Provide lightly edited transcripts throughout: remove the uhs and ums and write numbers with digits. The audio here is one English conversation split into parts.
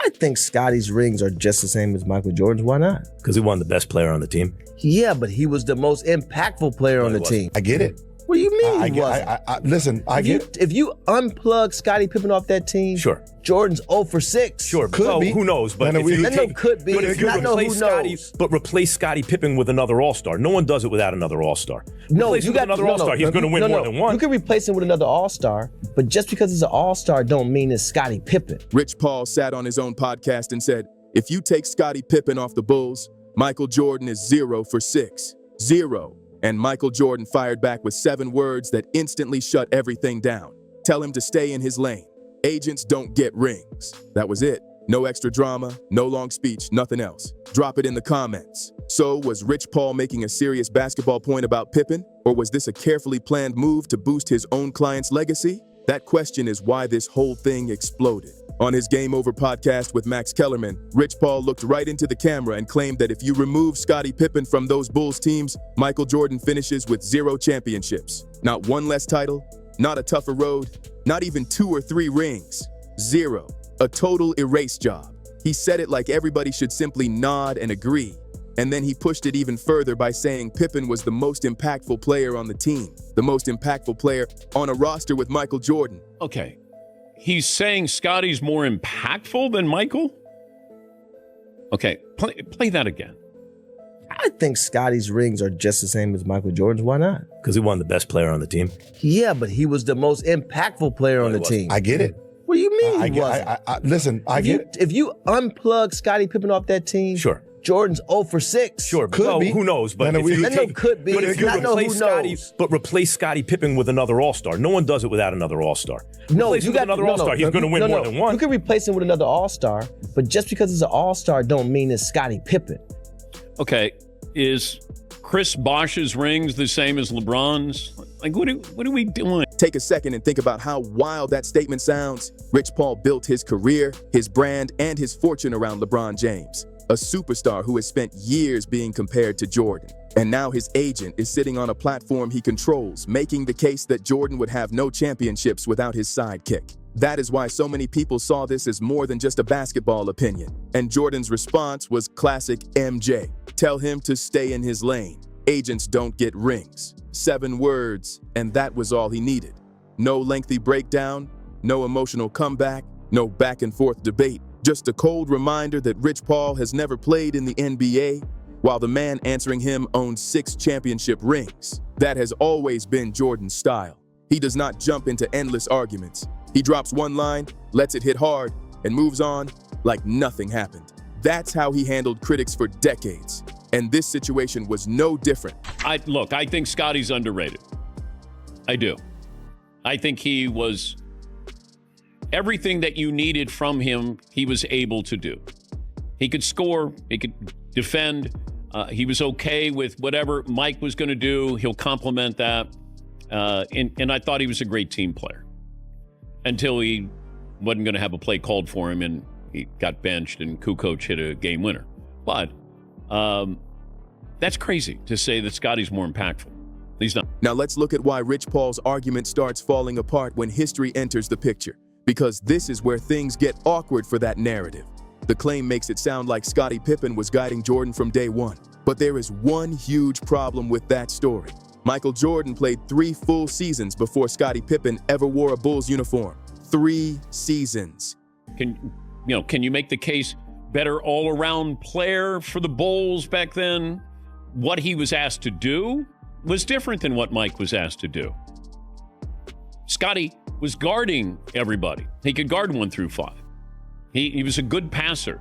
I think Scotty's rings are just the same as Michael Jordan's. Why not? Because he won the best player on the team. Yeah, but he was the most impactful player on the team. I get it. What do you mean he wasn't? Listen, I get it. If you unplug Scottie Pippen off that team, Sure. Jordan's 0 for 6. Sure. Could be. Who knows? But if you no could be. But if you I know who replace Scottie, knows. but replace Scottie Pippen with another All-Star. No one does it without another All-Star. No, Replace him with another All-Star. He's going to win more than one. You can replace him with another All-Star, but just because it's an All-Star don't mean it's Scottie Pippen. Rich Paul sat on his own podcast and said, if you take Scottie Pippen off the Bulls, Michael Jordan is 0 for 6. 0. And Michael Jordan fired back with 7 words that instantly shut everything down. Tell him to stay in his lane. Agents don't get rings. That was it. No extra drama, no long speech, nothing else. Drop it in the comments. So, was Rich Paul making a serious basketball point about Pippen? Or was this a carefully planned move to boost his own client's legacy? That question is why this whole thing exploded. On his Game Over podcast with Max Kellerman, Rich Paul looked right into the camera and claimed that if you remove Scottie Pippen from those Bulls teams, Michael Jordan finishes with 0 championships. Not one less title, not a tougher road, not even 2 or 3 rings. 0. A total erase job. He said it like everybody should simply nod and agree. And then he pushed it even further by saying Pippen was the most impactful player on the team, the most impactful player on a roster with Michael Jordan. Okay. He's saying Scottie's more impactful than Michael? Okay, play that again. I think Scotty's rings are just the same as Michael Jordan's. Why not? Because he won the best player on the team. Yeah, but he was the most impactful player on the team. I get it. What do you mean he wasn't? Listen, I get it. If you unplug Scottie Pippen off that team, Sure. Jordan's 0 for 6. Sure. Could be. Who knows? But if you could be. But if you I know replace who Scottie, knows. but replace Scottie Pippen with another All-Star. No one does it without another All-Star. No, replace him with another All-Star. He's going to win more than one. You can replace him with another All-Star, but just because it's an All-Star don't mean it's Scottie Pippen. Okay, is Chris Bosh's rings the same as LeBron's? Like, what are we doing? Take a second and think about how wild that statement sounds. Rich Paul built his career, his brand, and his fortune around LeBron James, a superstar who has spent years being compared to Jordan. And now his agent is sitting on a platform he controls, making the case that Jordan would have no championships without his sidekick. That is why so many people saw this as more than just a basketball opinion. And Jordan's response was classic MJ. Tell him to stay in his lane. Agents don't get rings. 7 words, and that was all he needed. No lengthy breakdown, no emotional comeback, no back and forth debate. Just a cold reminder that Rich Paul has never played in the NBA, while the man answering him owns 6 championship rings. That has always been Jordan's style. He does not jump into endless arguments. He drops one line, lets it hit hard, and moves on like nothing happened. That's how he handled critics for decades. And this situation was no different. I think Scottie's underrated. I do. I think he was everything that you needed from him, he was able to do. He could score, he could defend, he was okay with whatever Mike was going to do. He'll complement that. And I thought he was a great team player until he wasn't going to have a play called for him and he got benched and Kukoc hit a game winner. But that's crazy to say that Scottie's more impactful. He's not. Now let's look at why Rich Paul's argument starts falling apart when history enters the picture. Because this is where things get awkward for that narrative. The claim makes it sound like Scottie Pippen was guiding Jordan from day one. But there is one huge problem with that story. Michael Jordan played 3 full seasons before Scottie Pippen ever wore a Bulls uniform. 3 seasons. Can you make the case better all-around player for the Bulls back then? What he was asked to do was different than what Mike was asked to do. Scottie was guarding everybody. He could guard 1 through 5. He was a good passer.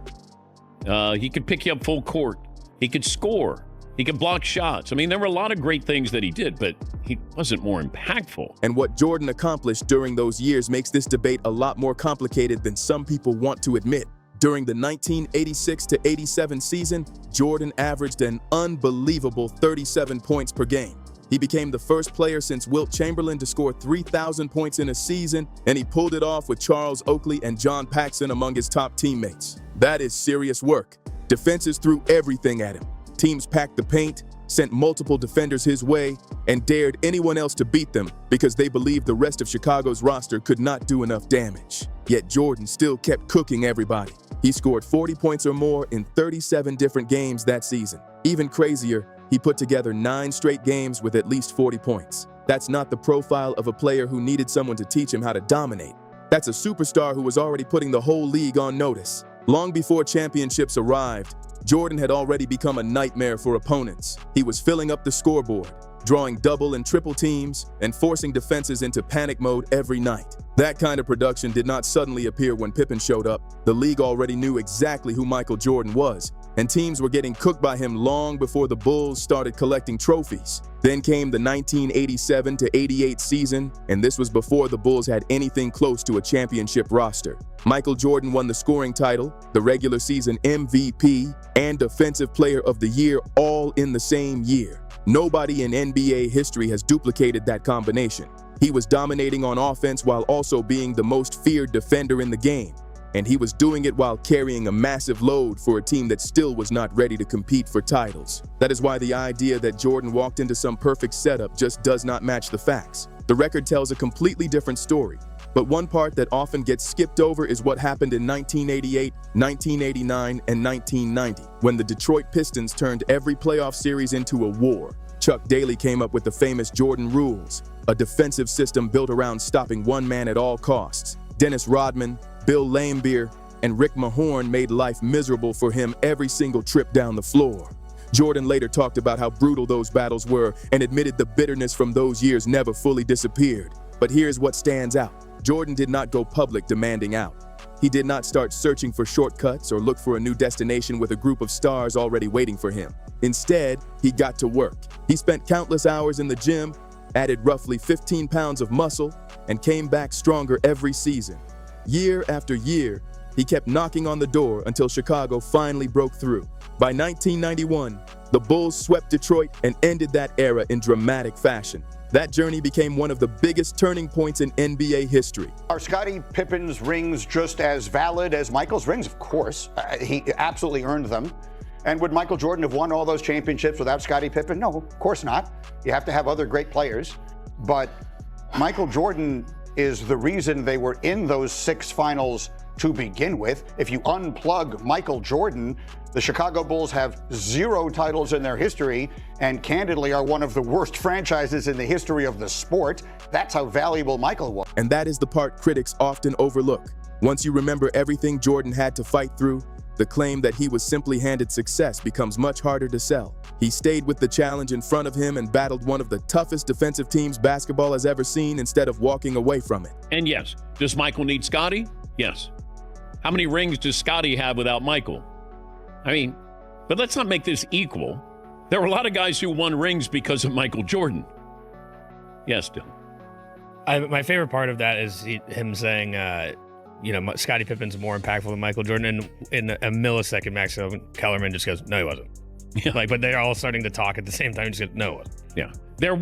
He could pick you up full court. He could score. He could block shots. I mean, there were a lot of great things that he did, but he wasn't more impactful. And what Jordan accomplished during those years makes this debate a lot more complicated than some people want to admit. During the 1986-87 season, Jordan averaged an unbelievable 37 points per game. He became the first player since Wilt Chamberlain to score 3,000 points in a season, and he pulled it off with Charles Oakley and John Paxson among his top teammates. That is serious work. Defenses threw everything at him. Teams packed the paint, sent multiple defenders his way, and dared anyone else to beat them because they believed the rest of Chicago's roster could not do enough damage. Yet Jordan still kept cooking everybody. He scored 40 points or more in 37 different games that season. Even crazier, he put together 9 straight games with at least 40 points. That's not the profile of a player who needed someone to teach him how to dominate. That's a superstar who was already putting the whole league on notice. Long before championships arrived, Jordan had already become a nightmare for opponents. He was filling up the scoreboard, drawing double and triple teams, and forcing defenses into panic mode every night. That kind of production did not suddenly appear when Pippen showed up. The league already knew exactly who Michael Jordan was, and teams were getting cooked by him long before the Bulls started collecting trophies. Then came the 1987-88 season, and this was before the Bulls had anything close to a championship roster. Michael Jordan won the scoring title, the regular season MVP, and Defensive Player of the Year all in the same year. Nobody in NBA history has duplicated that combination. He was dominating on offense while also being the most feared defender in the game. And he was doing it while carrying a massive load for a team that still was not ready to compete for titles. That is why the idea that Jordan walked into some perfect setup just does not match the facts. The record tells a completely different story. But one part that often gets skipped over is what happened in 1988, 1989, and 1990, when the Detroit Pistons turned every playoff series into a war. Chuck Daly came up with the famous Jordan rules, a defensive system built around stopping one man at all costs. Dennis Rodman, Bill Laimbeer, and Rick Mahorn made life miserable for him every single trip down the floor. Jordan later talked about how brutal those battles were and admitted the bitterness from those years never fully disappeared. But here's what stands out. Jordan did not go public demanding out. He did not start searching for shortcuts or look for a new destination with a group of stars already waiting for him. Instead, he got to work. He spent countless hours in the gym, added roughly 15 pounds of muscle, and came back stronger every season. Year after year, he kept knocking on the door until Chicago finally broke through. By 1991, the Bulls swept Detroit and ended that era in dramatic fashion. That journey became one of the biggest turning points in NBA history. Are Scottie Pippen's rings just as valid as Michael's rings? Of course. He absolutely earned them. And would Michael Jordan have won all those championships without Scottie Pippen? No, of course not. You have to have other great players. But Michael Jordan is the reason they were in those 6 finals to begin with. If you unplug Michael Jordan, the Chicago Bulls have 0 titles in their history and candidly are one of the worst franchises in the history of the sport. That's how valuable Michael was. And that is the part critics often overlook. Once you remember everything Jordan had to fight through, the claim that he was simply handed success becomes much harder to sell. He stayed with the challenge in front of him and battled one of the toughest defensive teams basketball has ever seen instead of walking away from it. And yes, does Michael need Scottie? Yes. How many rings does Scottie have without Michael? I mean, but let's not make this equal. There were a lot of guys who won rings because of Michael Jordan. Yes, Dylan. My favorite part of that is him saying, Scottie Pippen's more impactful than Michael Jordan. And in a millisecond, Max Kellerman just goes, no, he wasn't. Yeah. But they're all starting to talk at the same time. Just goes, no, it wasn't. Yeah. There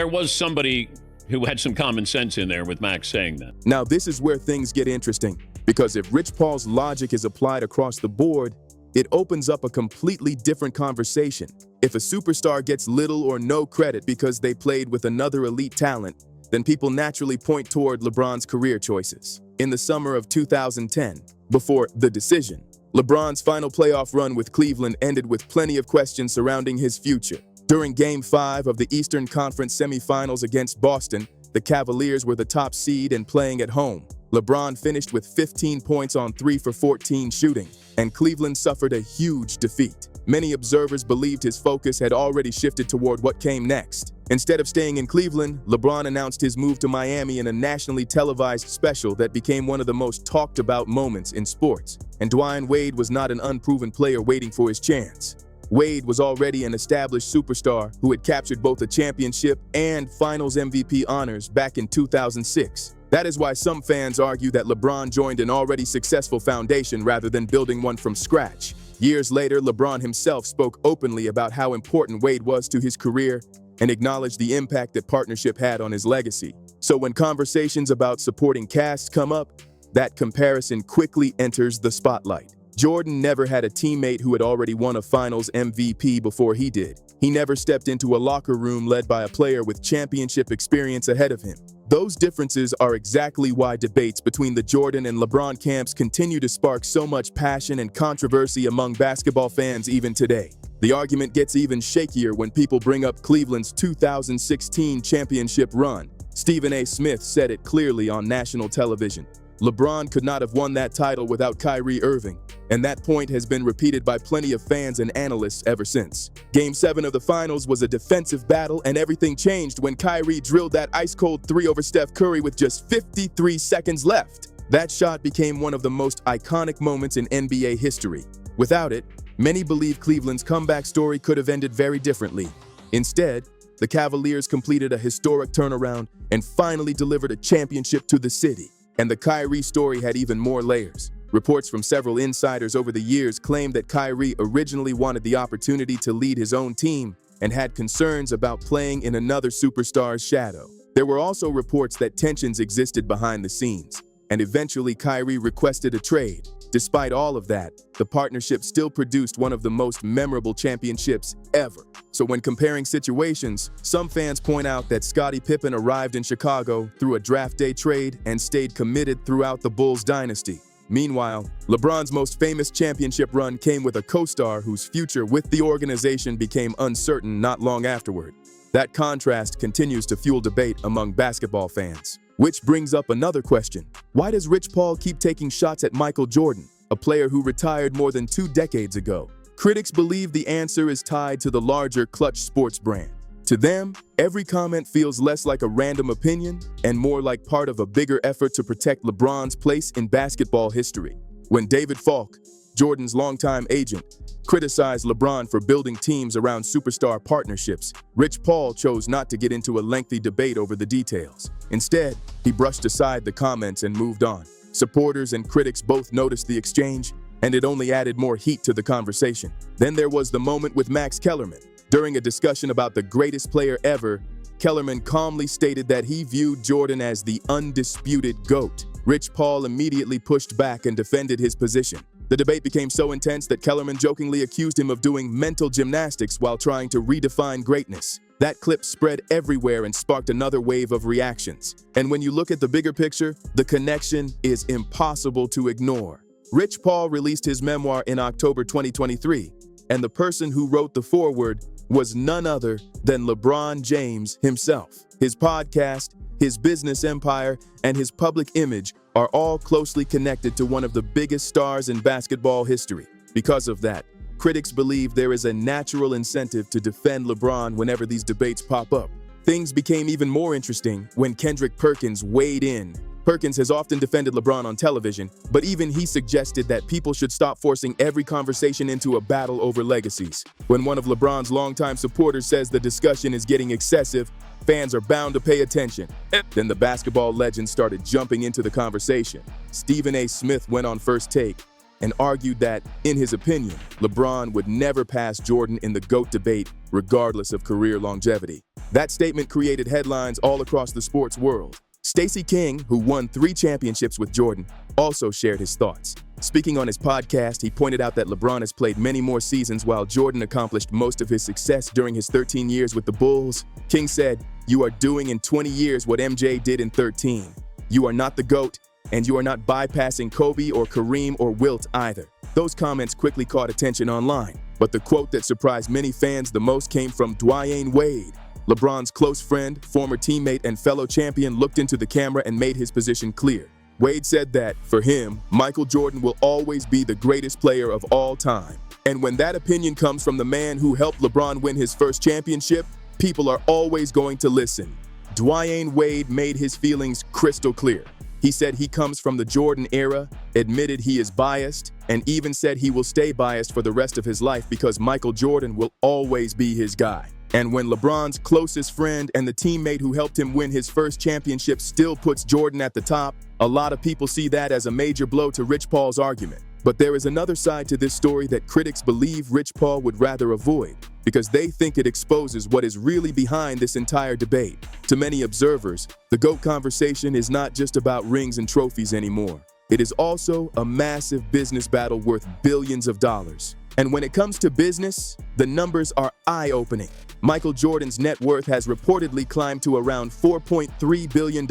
was somebody who had some common sense in there with Max saying that. Now, this is where things get interesting, because if Rich Paul's logic is applied across the board, it opens up a completely different conversation. If a superstar gets little or no credit because they played with another elite talent, then people naturally point toward LeBron's career choices. In the summer of 2010, before the decision, LeBron's final playoff run with Cleveland ended with plenty of questions surrounding his future. During Game 5 of the Eastern Conference semifinals against Boston, the Cavaliers were the top seed and playing at home. LeBron finished with 15 points on 3 for 14 shooting, and Cleveland suffered a huge defeat. Many observers believed his focus had already shifted toward what came next. Instead of staying in Cleveland, LeBron announced his move to Miami in a nationally televised special that became one of the most talked about moments in sports. And Dwayne Wade was not an unproven player waiting for his chance. Wade was already an established superstar who had captured both a championship and Finals MVP honors back in 2006. That is why some fans argue that LeBron joined an already successful foundation rather than building one from scratch. Years later, LeBron himself spoke openly about how important Wade was to his career and acknowledged the impact that partnership had on his legacy. So when conversations about supporting casts come up, that comparison quickly enters the spotlight. Jordan never had a teammate who had already won a Finals MVP before he did. He never stepped into a locker room led by a player with championship experience ahead of him. Those differences are exactly why debates between the Jordan and LeBron camps continue to spark so much passion and controversy among basketball fans even today. The argument gets even shakier when people bring up Cleveland's 2016 championship run. Stephen A. Smith said it clearly on national television. LeBron could not have won that title without Kyrie Irving, and that point has been repeated by plenty of fans and analysts ever since. Game 7 of the finals was a defensive battle, and everything changed when Kyrie drilled that ice-cold 3 over Steph Curry with just 53 seconds left. That shot became one of the most iconic moments in NBA history. Without it, many believe Cleveland's comeback story could have ended very differently. Instead, the Cavaliers completed a historic turnaround and finally delivered a championship to the city. And the Kyrie story had even more layers. Reports from several insiders over the years claimed that Kyrie originally wanted the opportunity to lead his own team and had concerns about playing in another superstar's shadow. There were also reports that tensions existed behind the scenes, and eventually Kyrie requested a trade. Despite all of that, the partnership still produced one of the most memorable championships ever. So when comparing situations, some fans point out that Scottie Pippen arrived in Chicago through a draft day trade and stayed committed throughout the Bulls dynasty. Meanwhile, LeBron's most famous championship run came with a co-star whose future with the organization became uncertain not long afterward. That contrast continues to fuel debate among basketball fans. Which brings up another question. Why does Rich Paul keep taking shots at Michael Jordan, a player who retired more than 2 decades ago? Critics believe the answer is tied to the larger Clutch Sports brand. To them, every comment feels less like a random opinion and more like part of a bigger effort to protect LeBron's place in basketball history. When David Falk, Jordan's longtime agent, criticized LeBron for building teams around superstar partnerships, Rich Paul chose not to get into a lengthy debate over the details. Instead, he brushed aside the comments and moved on. Supporters and critics both noticed the exchange, and it only added more heat to the conversation. Then there was the moment with Max Kellerman. During a discussion about the greatest player ever, Kellerman calmly stated that he viewed Jordan as the undisputed GOAT. Rich Paul immediately pushed back and defended his position. The debate became so intense that Kellerman jokingly accused him of doing mental gymnastics while trying to redefine greatness. That clip spread everywhere and sparked another wave of reactions. And when you look at the bigger picture, the connection is impossible to ignore. Rich Paul released his memoir in October 2023, and the person who wrote the foreword was none other than LeBron James himself. His podcast, his business empire, and his public image are all closely connected to one of the biggest stars in basketball history. Because of that, critics believe there is a natural incentive to defend LeBron whenever these debates pop up. Things became even more interesting when Kendrick Perkins weighed in. Perkins has often defended LeBron on television, but even he suggested that people should stop forcing every conversation into a battle over legacies. When one of LeBron's longtime supporters says the discussion is getting excessive, fans are bound to pay attention. Then the basketball legend started jumping into the conversation. Stephen A. Smith went on First Take and argued that, in his opinion, LeBron would never pass Jordan in the GOAT debate, regardless of career longevity. That statement created headlines all across the sports world. Stacey King, who won 3 championships with Jordan, also shared his thoughts. Speaking on his podcast, he pointed out that LeBron has played many more seasons while Jordan accomplished most of his success during his 13 years with the Bulls. King said, "You are doing in 20 years what MJ did in 13. You are not the GOAT, and you are not bypassing Kobe or Kareem or Wilt either." Those comments quickly caught attention online, but the quote that surprised many fans the most came from Dwyane Wade. LeBron's close friend, former teammate, and fellow champion looked into the camera and made his position clear. Wade said that, for him, Michael Jordan will always be the greatest player of all time. And when that opinion comes from the man who helped LeBron win his first championship, people are always going to listen. Dwyane Wade made his feelings crystal clear. He said he comes from the Jordan era, admitted he is biased, and even said he will stay biased for the rest of his life because Michael Jordan will always be his guy. And when LeBron's closest friend and the teammate who helped him win his first championship still puts Jordan at the top, a lot of people see that as a major blow to Rich Paul's argument. But there is another side to this story that critics believe Rich Paul would rather avoid, because they think it exposes what is really behind this entire debate. To many observers, the GOAT conversation is not just about rings and trophies anymore. It is also a massive business battle worth billions of dollars. And when it comes to business, the numbers are eye-opening. Michael Jordan's net worth has reportedly climbed to around $4.3 billion,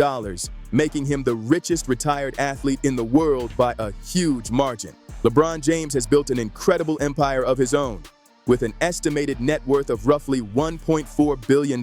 making him the richest retired athlete in the world by a huge margin. LeBron James has built an incredible empire of his own, with an estimated net worth of roughly $1.4 billion.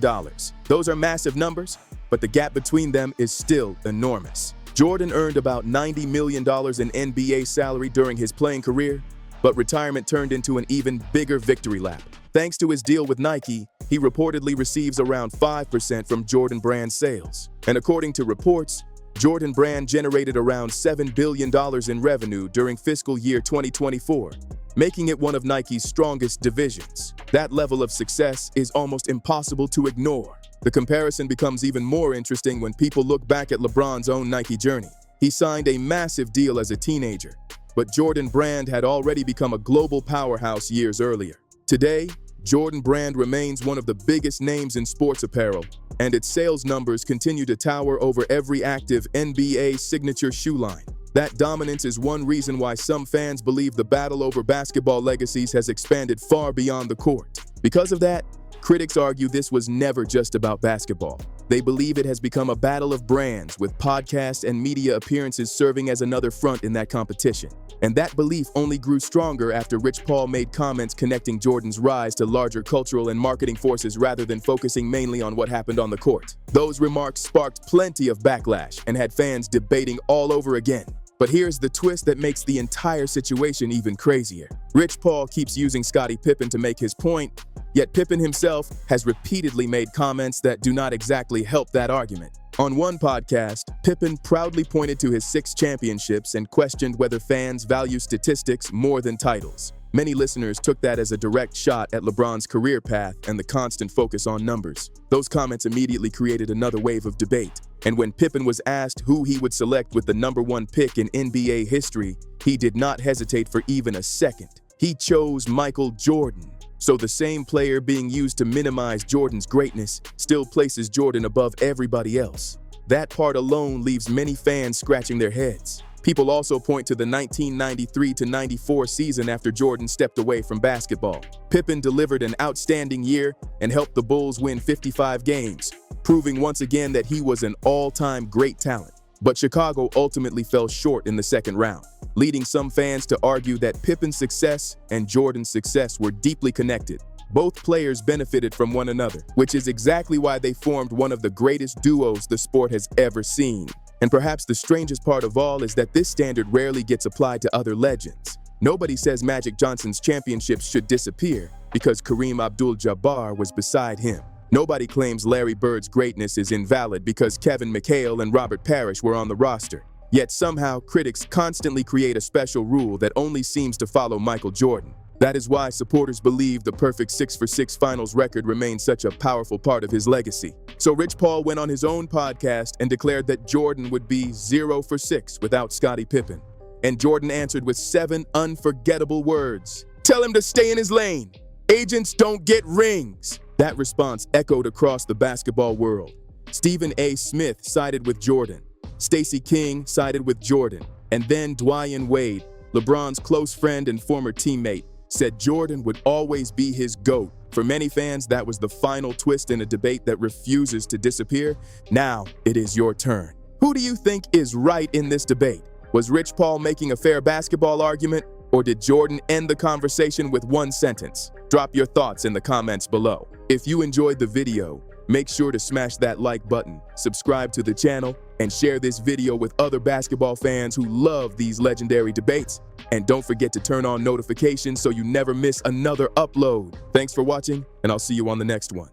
Those are massive numbers, but the gap between them is still enormous. Jordan earned about $90 million in NBA salary during his playing career, but retirement turned into an even bigger victory lap. Thanks to his deal with Nike, he reportedly receives around 5% from Jordan Brand sales. And according to reports, Jordan Brand generated around $7 billion in revenue during fiscal year 2024, making it one of Nike's strongest divisions. That level of success is almost impossible to ignore. The comparison becomes even more interesting when people look back at LeBron's own Nike journey. He signed a massive deal as a teenager, but Jordan Brand had already become a global powerhouse years earlier. Today, Jordan Brand remains one of the biggest names in sports apparel, and its sales numbers continue to tower over every active NBA signature shoe line. That dominance is one reason why some fans believe the battle over basketball legacies has expanded far beyond the court. Because of that, critics argue this was never just about basketball. They believe it has become a battle of brands, with podcasts and media appearances serving as another front in that competition. And that belief only grew stronger after Rich Paul made comments connecting Jordan's rise to larger cultural and marketing forces rather than focusing mainly on what happened on the court. Those remarks sparked plenty of backlash and had fans debating all over again. But here's the twist that makes the entire situation even crazier. Rich Paul keeps using Scottie Pippen to make his point, yet Pippen himself has repeatedly made comments that do not exactly help that argument. On one podcast, Pippen proudly pointed to his 6 championships and questioned whether fans value statistics more than titles. Many listeners took that as a direct shot at LeBron's career path and the constant focus on numbers. Those comments immediately created another wave of debate. And when Pippen was asked who he would select with the #1 pick in NBA history, he did not hesitate for even a second. He chose Michael Jordan. So the same player being used to minimize Jordan's greatness still places Jordan above everybody else. That part alone leaves many fans scratching their heads. People also point to the 1993-94 season after Jordan stepped away from basketball. Pippen delivered an outstanding year and helped the Bulls win 55 games, proving once again that he was an all-time great talent. But Chicago ultimately fell short in the second round, leading some fans to argue that Pippen's success and Jordan's success were deeply connected. Both players benefited from one another, which is exactly why they formed one of the greatest duos the sport has ever seen. And perhaps the strangest part of all is that this standard rarely gets applied to other legends. Nobody says Magic Johnson's championships should disappear because Kareem Abdul-Jabbar was beside him. Nobody claims Larry Bird's greatness is invalid because Kevin McHale and Robert Parrish were on the roster. Yet somehow critics constantly create a special rule that only seems to follow Michael Jordan. That is why supporters believe the perfect 6-for-6 finals record remains such a powerful part of his legacy. So Rich Paul went on his own podcast and declared that Jordan would be 0 for 6 without Scottie Pippen. And Jordan answered with 7 unforgettable words. Tell him to stay in his lane. Agents don't get rings. That response echoed across the basketball world. Stephen A. Smith sided with Jordan. Stacey King sided with Jordan. And then Dwayne Wade, LeBron's close friend and former teammate, said Jordan would always be his GOAT. For many fans, that was the final twist in a debate that refuses to disappear. Now it is your turn. Who do you think is right in this debate? Was Rich Paul making a fair basketball argument, or did Jordan end the conversation with one sentence? Drop your thoughts in the comments below. If you enjoyed the video, make sure to smash that like button, subscribe to the channel, and share this video with other basketball fans who love these legendary debates. And don't forget to turn on notifications so you never miss another upload. Thanks for watching, and I'll see you on the next one.